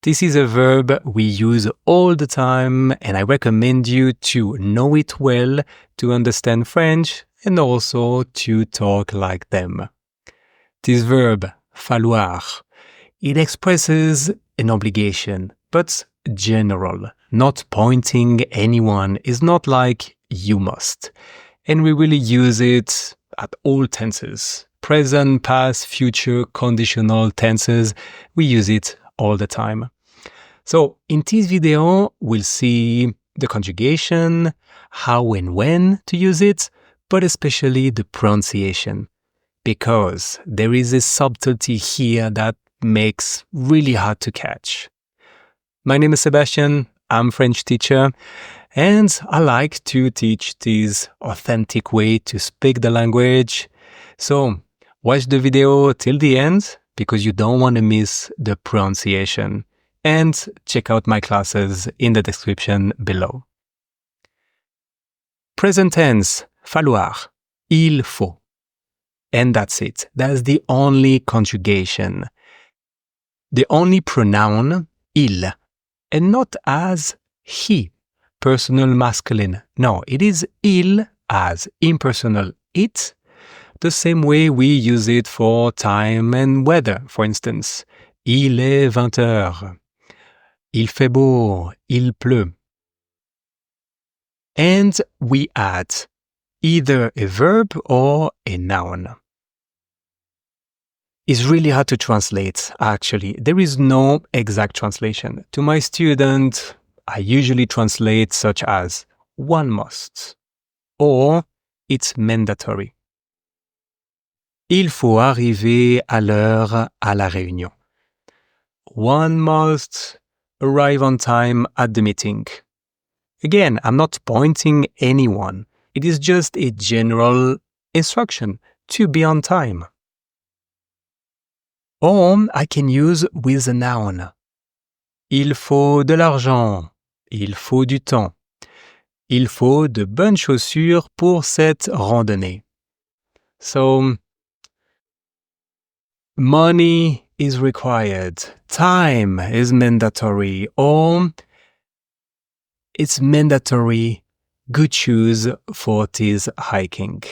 This is a verb we use all the time, and I recommend you to know it well to understand French and also to talk like them. This verb, falloir, it expresses an obligation, but general, not pointing anyone. It's not like you must. And we really use it at all tenses. Present, past, future, conditional tenses. We use it all the time. So in this video, we'll see the conjugation, how and when to use it, but especially the pronunciation, because there is a subtlety here that makes really hard to catch. My name is Sebastian, I'm a French teacher, and I like to teach this authentic way to speak the language. So watch the video till the end because you don't want to miss the pronunciation. And check out my classes in the description below. Present tense, falloir, il faut. And that's it. That's the only conjugation. The only pronoun, il, and not as he, personal masculine. No, it is il as impersonal it, the same way we use it for time and weather, for instance. Il est 20 heures. Il fait beau, il pleut. And we add either a verb or a noun. It's really hard to translate, actually. There is no exact translation. To my student, I usually translate such as one must or it's mandatory. Il faut arriver à l'heure à la réunion. One must arrive on time at the meeting. Again, I'm not pointing anyone. It is just a general instruction to be on time. Or I can use with a noun. Il faut de l'argent. Il faut du temps. Il faut de bonnes chaussures pour cette randonnée. So, money is required. Time is mandatory. Or it's mandatory good shoes for this hiking.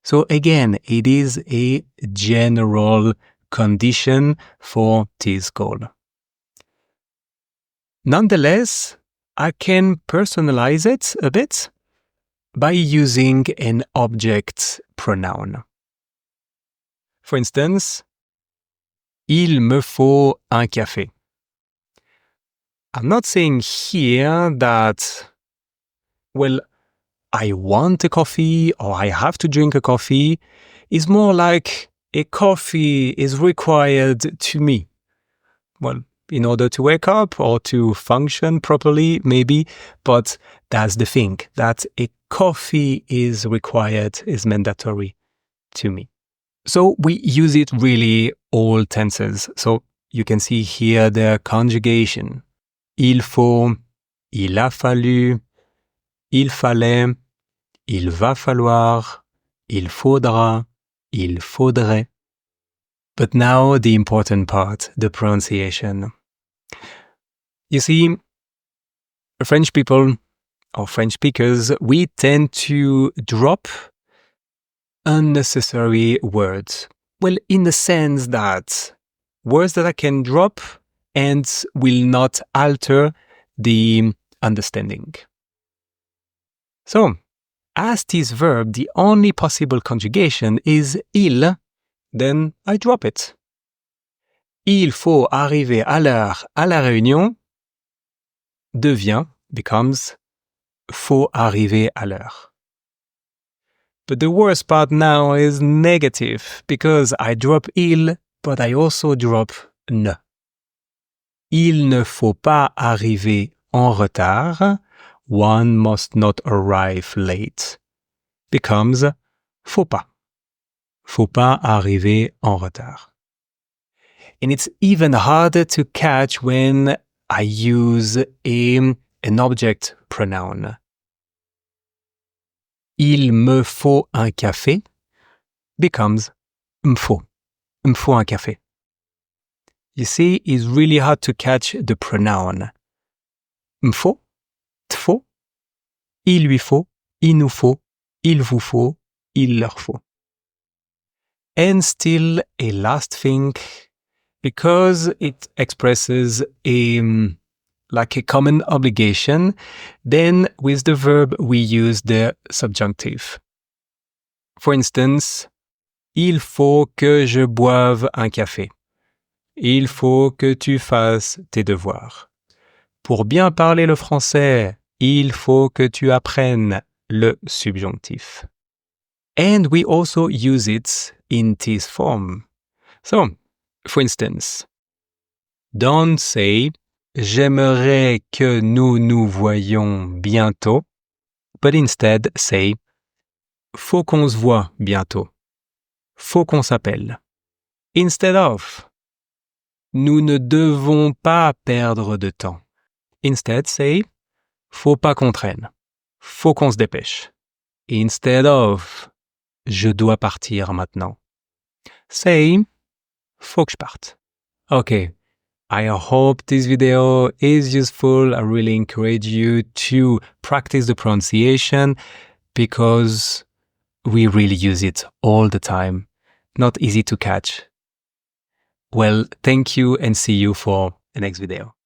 So again, it is a general condition for this goal. Nonetheless, I can personalize it a bit by using an object pronoun. For instance, il me faut un café. I'm not saying here that, well, I want a coffee or I have to drink a coffee. It's more like a coffee is required to me. Well, in order to wake up or to function properly, maybe, but that's the thing, that a coffee is required, is mandatory to me. So we use it really all tenses. So you can see here the conjugation. Il faut, il a fallu, il fallait, il va falloir, il faudra, il faudrait. But now the important part, the pronunciation. You see, French people or French speakers, we tend to drop unnecessary words. Well, in the sense that words that I can drop and will not alter the understanding. So, as this verb, the only possible conjugation is il, then I drop it. Il faut arriver à l'heure à la réunion becomes faut arriver à l'heure. But the worst part now is negative because I drop il, but I also drop ne. Il ne faut pas arriver en retard. One must not arrive late. Becomes faut pas. Faut pas arriver en retard. And it's even harder to catch when I use an object pronoun. Il me faut un café becomes me faut un café. you see, it's really hard to catch the pronoun. Me faut, te faut, il lui faut, il nous faut, il vous faut, il leur faut. And still a last thing, because it expresses like a common obligation, then with the verb we use the subjunctive. For instance, il faut que je boive un café. Il faut que tu fasses tes devoirs. Pour bien parler le français, il faut que tu apprennes le subjonctif. And we also use it in this form. So, for instance, don't say j'aimerais que nous nous voyions bientôt, but instead say faut qu'on se voit bientôt. Faut qu'on s'appelle. Instead of nous ne devons pas perdre de temps. Instead say faut pas qu'on traîne. Faut qu'on se dépêche. Instead of je dois partir maintenant. Say faut que je parte. Okay. I hope this video is useful. I really encourage you to practice the pronunciation because we really use it all the time. Not easy to catch. Well, thank you and see you for the next video.